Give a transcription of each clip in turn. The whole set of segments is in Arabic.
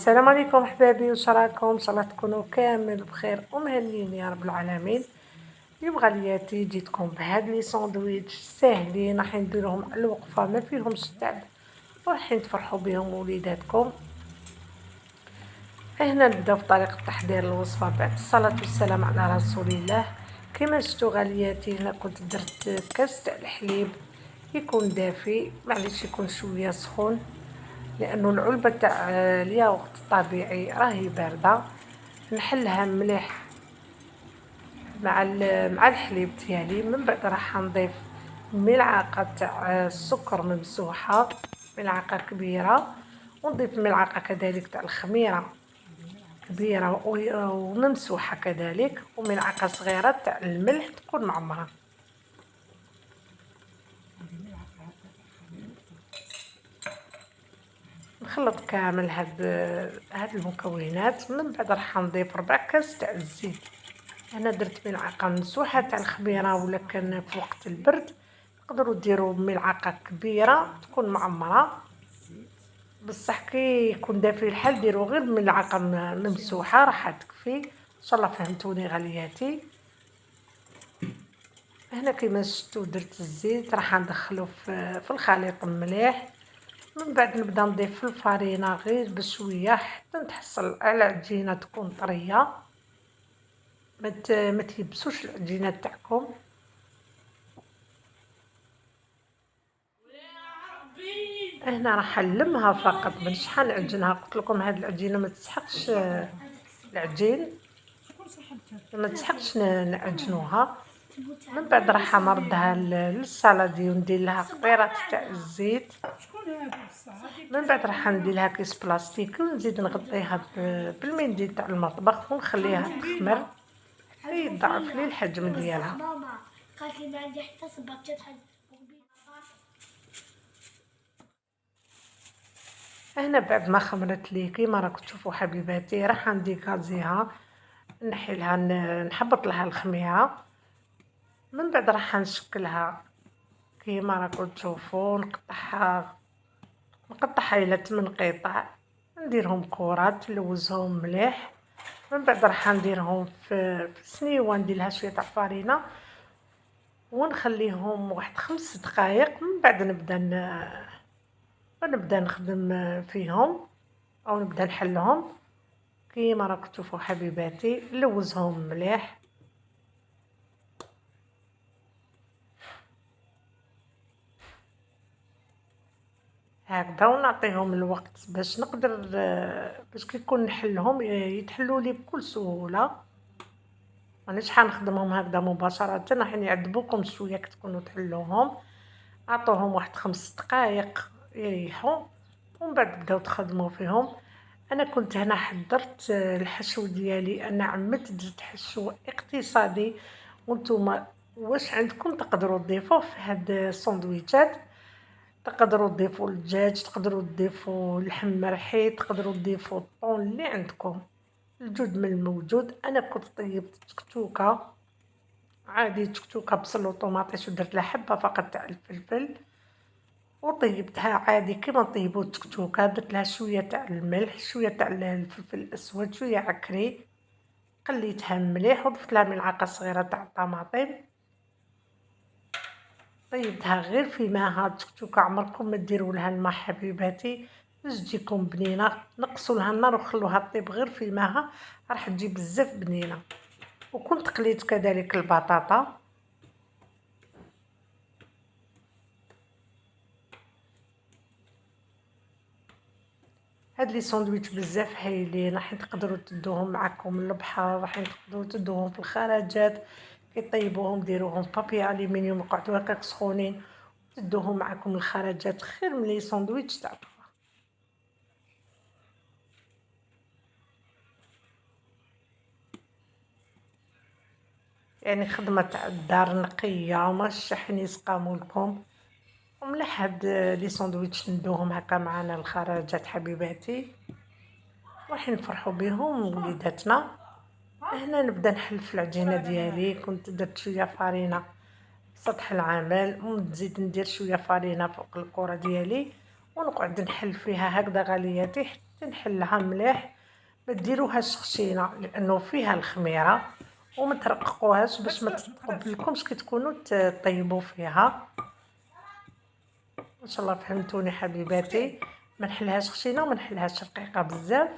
السلام عليكم احبابي، واش راكم؟ ان شاء الله تكونوا كامل بخير ومهنيين يا رب العالمين. اليوم غالياتي جيتكم بهاد لي ساندويتش ساهلين، راح نديروهم على الوقفه ما فيهمش تعب وراح تفرحوا بهم وليداتكم. هنا نبداو في طريقه تحضير الوصفه بعد الصلاه والسلام على رسول الله. كما شفتوا غالياتي، هنا كنت درت كاس تاع الحليب يكون دافي، معليش يكون شويه سخون لانه العلبه تاع الياغورت الطبيعي راهي بارده. نحلها مليح مع الحليب ديالي. من بعد راح نضيف ملعقه تاع السكر ممسوحه، ملعقه كبيره، ونضيف ملعقه كذلك تاع الخميره كبيره وممسوحه كذلك، وملعقه صغيره تاع الملح تكون معمره. نخلط كامل هاد المكونات. من بعد راح نضيف 4 كاس تاع الزيت. انا درت ملعقه ممسوحه تاع الخميره، ولا كان في وقت البرد تقدروا ديروا ملعقه كبيره تكون معمره، بصح كي يكون دافي الحال ديروا غير ملعقه ممسوحه راح تكفي. ان شاء الله فهمتوني غالياتي. هنا كيما شفتوا درت الزيت، راح ندخلو في الخليط مليح. من بعد نبدا نضيف في الفرينه غير بشويه حتى نتحصل على عجينه تكون طريه، ما تيبسوش العجينه تاعكم. هنا راح نلمها فقط، مانيش حنعجنها. قلت لكم هاد العجينه ما تسحقش العجين، ما تسحقش نعجنوها. من بعد راح نردها للصالادي وندير لها قطيرات تاع الزيت. من بعد راح ندير لها كيس بلاستيك ونزيد نغطيها بالمنديل تاع المطبخ ونخليها تخمر حتى يضاعف لي الحجم ديالها. ماما قالت لي ما عندي حتى سباكيت حد. هنا بعد ما خمرت لي كيما راكم تشوفوا حبيباتي، راح نديكازيها، نحي لها نحبط لها الخميره. من بعد راح نشكلها كيما راكم تشوفوا، نقطعها الى 8 قطع، نديرهم كرات نلوزهم مليح. من بعد راح نديرهم في سنيوه، ندير لها شويه تاع فرينه ونخليهم واحد 5 دقائق. من بعد نبدا نخدم فيهم او نبدا نحلهم كيما راكم تشوفوا حبيباتي. نلوزهم مليح هكذا، ونعطيهم الوقت باش نقدر باش كيكون نحلهم يتحلوا لي بكل سهوله. مانيش حنخدمهم هكذا مباشره، راح يعذبوكم شويه كي تكونوا تحلوهم. اعطوهم واحد 5 دقائق يريحوا ومن بعد بداو تخدموا فيهم. انا كنت هنا حضرت الحشو ديالي، انا عملت درت حشو اقتصادي، وانتم واش عندكم تقدروا تضيفوه في هاد الساندويتشات. تقدروا تضيفوا الدجاج، تقدروا تضيفوا اللحم مرحي، تقدروا تضيفوا الطون اللي عندكم، الجود من الموجود. انا كنت طيبت تكتوكه عادي، تكتوكه بصل وطوماطيش، ودرت لها حبه فقط تاع الفلفل وطيبتها عادي كيما نطيبوا التكتوكه. درت لها شويه تاع الملح، شويه تاع الفلفل الاسود، شويه عكري، قليتها مليح وضفت لها ملعقه صغيره تاع الطماطم. طيبتها غير في ماها. التكتوكه عمركم ما ديروا لها الماء حبيباتي باش تجيكم بنينه. نقصوا لها النار وخلوها طيب غير في ماها، راح تجي بزاف بنينه. وكنت قليت كذلك البطاطا. هاد لي ساندويتش بزاف هايلين، راح تقدروا تدوهم معكم للبحر، راح تقدروا تدوهم في الخراجات كي طيبوهم ديروهم بابي الومنيوم يقعدوا هكاك سخونين، تدوهم معكم للخراجات خير من لي ساندويتش تاع برا. يعني خدمه تاع الدار نقيه وما الشحن يسقاموا لكم. ومليح هاد لي ساندويتش ندوهم هكا معنا للخراجات حبيباتي، راح نفرحوا بهم وليداتنا. هنا نبدا نحل في العجينه ديالي. كنت درت شويه فرينه سطح العمل ونزيد ندير شويه فرينه فوق الكره ديالي ونقعد نحل فيها هكذا غالياتي حتى نحلها مليح، ما ديروهاش خشينه لانه فيها الخميره، وما ترققوهاش باش ما تتقبلكمش كي تكونوا طيبوا فيها. ان شاء الله فهمتوني حبيباتي، ما نحلهاش خشينه وما نحلهاش رقيقه بزاف.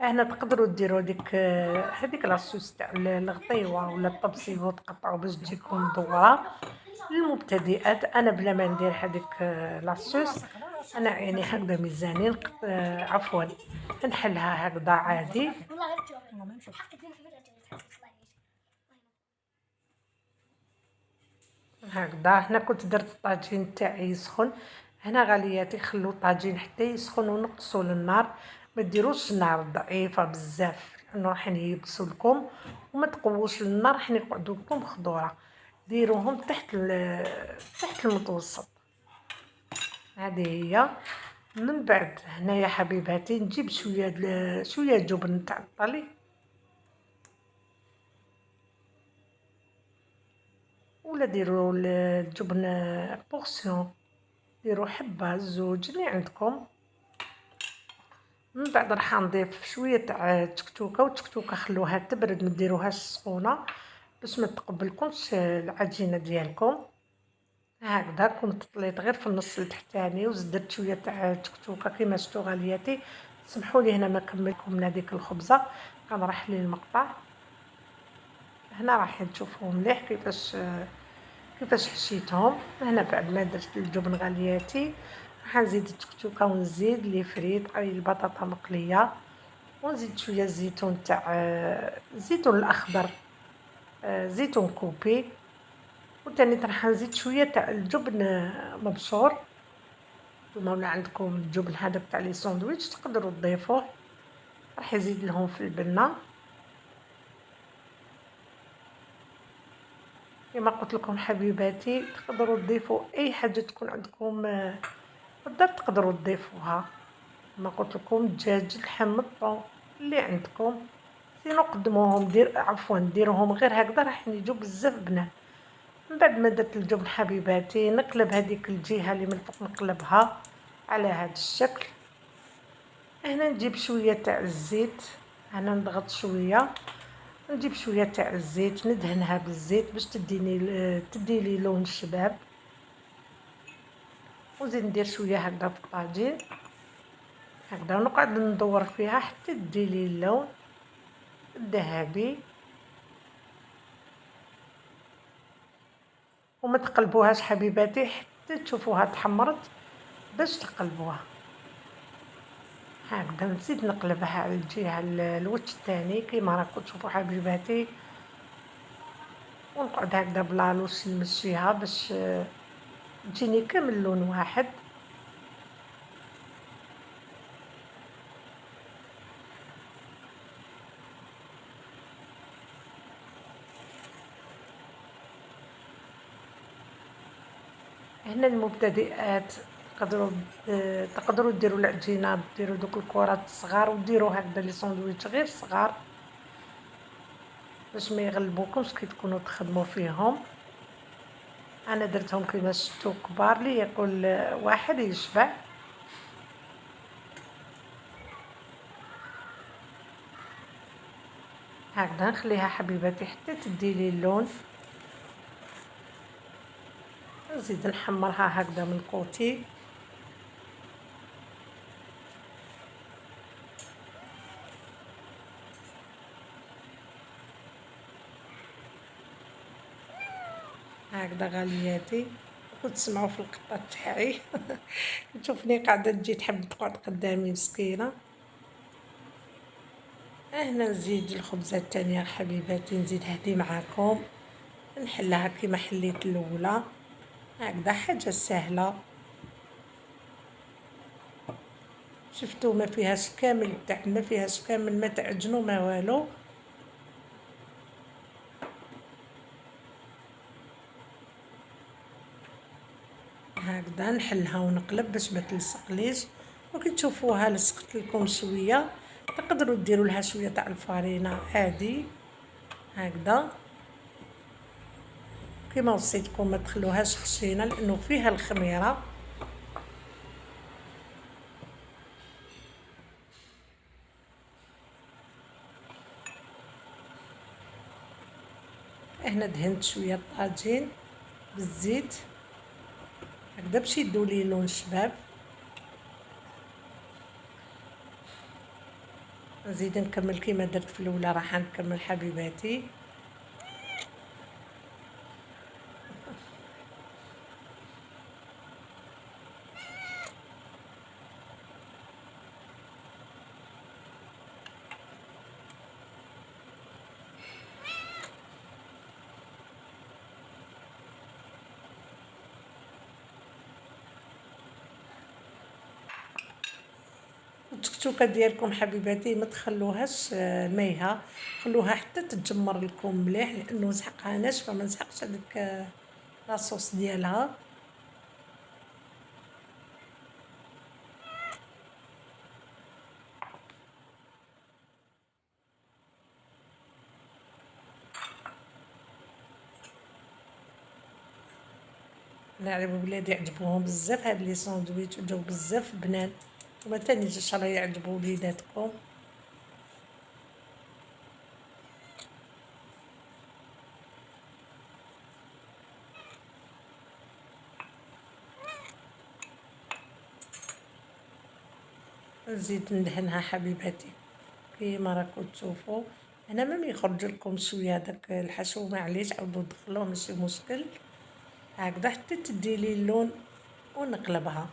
هنا تقدروا ديروا ديك هذيك لاصوص تاع الغطيوه ولا الطبسي وتقطعوا باش تجيكم مدوره. للمبتدئات انا بلا ما ندير هذيك لاصوص، انا يعني هكذا ميزانين عفوا نحلها هكذا عادي. والله غير تشوف حقك ديما حبيت هكذا هنا كنت درت الطاجين تاعي يسخن. هنا غالياتي خلو الطاجين حتى يسخن ونقصوا للنار، ما ديروش النار ضعيفه بزاف لانه راح يبسوا لكم، وما تقووش النار راح يقعدوا لكم خضوره. ديروهم تحت المتوسط. هذه هي. من بعد هنايا حبيباتي نجيب شويه جبن تاع الطلي، ولا ديروا الجبن بورسيون، ديروا حبه زوج اللي عندكم. من بعد راح نضيف شويه تاع تكتوكه، والتكتوكه خلوها تبرد ما ديروهاش سخونه باش ما تقبلكمش العجينه ديالكم. هكذا كنت طليت غير في النص التحتاني وزدت شويه تاع تكتوكه كيما شفتوا غالياتي. سمحوا لي هنا ما كملكم من هذيك الخبزه، كنرح لي المقطع. هنا راح تشوفوا مليح كيفاش حشيتهم. هنا بعد ما درت الجبن غالياتي راح نزيد التكتوكه ونزيد لي فريت اي البطاطا مقليه، ونزيد شويه زيتون تاع الزيتون الاخضر، زيتون كوبي، وثاني راح نزيد شويه تاع الجبن مبشور. نتوما ولا عندكم الجبن هذا تاع لي ساندويتش تقدروا تضيفوه، راح يزيد لهم في البنه. كما قلت لكم حبيباتي تقدروا تضيفوا اي حاجه تكون عندكم بالضبط تقدروا تضيفوها. كما قلت لكم الدجاج، اللحم، الطون اللي عندكم، سينو قدموهم ديروهم غير هكذا راح يجوا بزاف بنان. من بعد ما درت الجبن حبيباتي نقلب هذيك الجهه اللي من فوق، نقلبها على هذا الشكل. هنا نجيب شويه تاع الزيت، هنا نضغط شويه، نجيب شويه تاع الزيت ندهنها بالزيت باش تديلي لون الشباب، وزيد ندير شويه هكذا في الطاجين هكذا، ونقعد ندور فيها حتى تديلي اللون الذهبي. وما تقلبوهاش حبيباتي حتى تشوفوها تحمرت باش تقلبوها. هكذا نزيد نقلبها على الجهه الوجه الثاني كيما راكم تشوفوا حبيباتي، ونقعد هكذا بلالوش نمشيها باش تجيني كامل لون واحد. هنا المبتدئات تقدروا ديروا العجينه، ديروا دوك الكرات الصغار وديروا هكذا لي ساندويتش غير صغار باش ما يغلبوكمش كي تكونوا تخدموا فيهم. انا درتهم كيما شفتوا كبار لي ياكل واحد يشبع. هكذا نخليها حبيباتي حتى تديلي اللون، نزيد نحمرها هكذا من كوتي. هكذا غالياتي كنت تسمعوا في القطه تاعي تشوفني قاعده تجي تحب تقعد قدامي مسكينه. هنا نزيد الخبزه الثانيه حبيباتي، نزيد هذه معاكم نحلها كيما حليت الاولى. هكذا حاجه سهله، شفتوا ما فيهاش كامل التعب، ما فيهاش كامل ما تعجنوا ما والو. هكذا نحلها ونقلب باش ما تلصقليش. وكي تشوفوها لصقت لكم شويه تقدروا ديروا لها شويه تاع الفرينه عادي هكذا كيما وصيتكم، ما تخلوهاش خشينه لانه فيها الخميره. هنا دهنت شويه الطاجين بالزيت هكذا باش يدو لي لون شباب. نزيد نكمل كيما درت في الاولى، راح نكمل حبيباتي. التكتوكه ديالكم حبيباتي ما تخلوهاش مايهه، خلوها حتى تتجمر لكم مليح، لانه سحقها ناشفه ما نسحقش هذيك لاصوص ديالها. نعرف ولادي عجبوهم بزاف هاد لي ساندويتش، وجاو بزاف بنان، وما تاني ان شاء الله يعجبوا وليداتكم. نزيد ندهنها حبيباتي كيما راكم تشوفوا. انا ملي يخرج لكم شويه داك الحشو معليش عاودوا دخلوه ماشي مشكل، هكذا حتى تدي لي اللون ونقلبها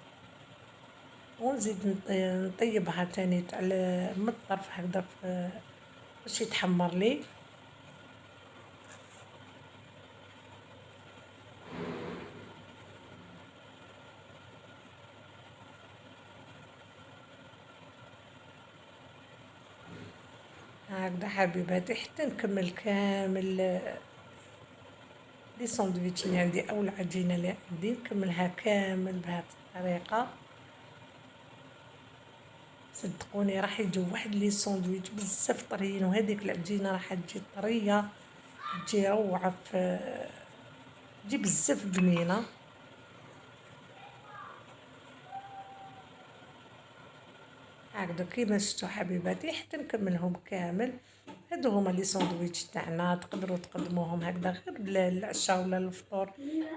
ونزيد نطيبها تاني على من الطرف هكذا باش يتحمر لي. هكذا حبيباتي حتى نكمل كامل لي ساندويتش اللي عندي او العجينه اللي عندي، نكملها كامل بهذه الطريقه. صدقوني راح يجيو واحد لي ساندويتش بزاف طريين، وهذيك العجينه راح تجي طريه، تجي روعه، تجي بزاف بنينه. هكذا كيما شفتوا حبيباتي حتى نكملهم كامل. هادو هما لي ساندويتش تاعنا، تقدروا تقدموهم هكذا غير للعشاء ولا الفطور،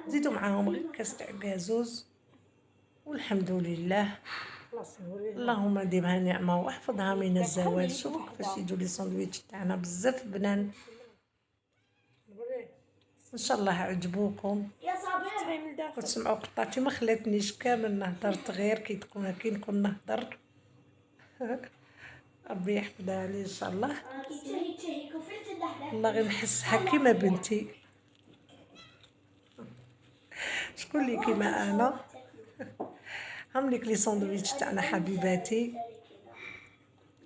زيدوا معاهم غير كاس تاع كازوز والحمد لله. اللهم ديمها نعمه واحفظها من الزوال. شوفوا كيفاش يجوا لي ساندويتش تاعنا بزاف بنان، ان شاء الله عجبوكم. يا صابر وتسمعوا قطاتي ما خلاتنيش كامل نهضرت غير كي نكون نهضر. ربي يحفظها لي ان شاء الله. والله غير نحسها كيما بنتي، شكون لي كيما انا. هامليك لي ساندويتش تاعنا حبيباتي،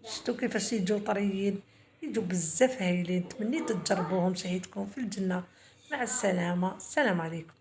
شفتوا كيفاش يجوا طريين، يجوا بزاف هايلين. تمنيت تجربوهم، شهيتكم في الجنه. مع السلامه، السلام عليكم.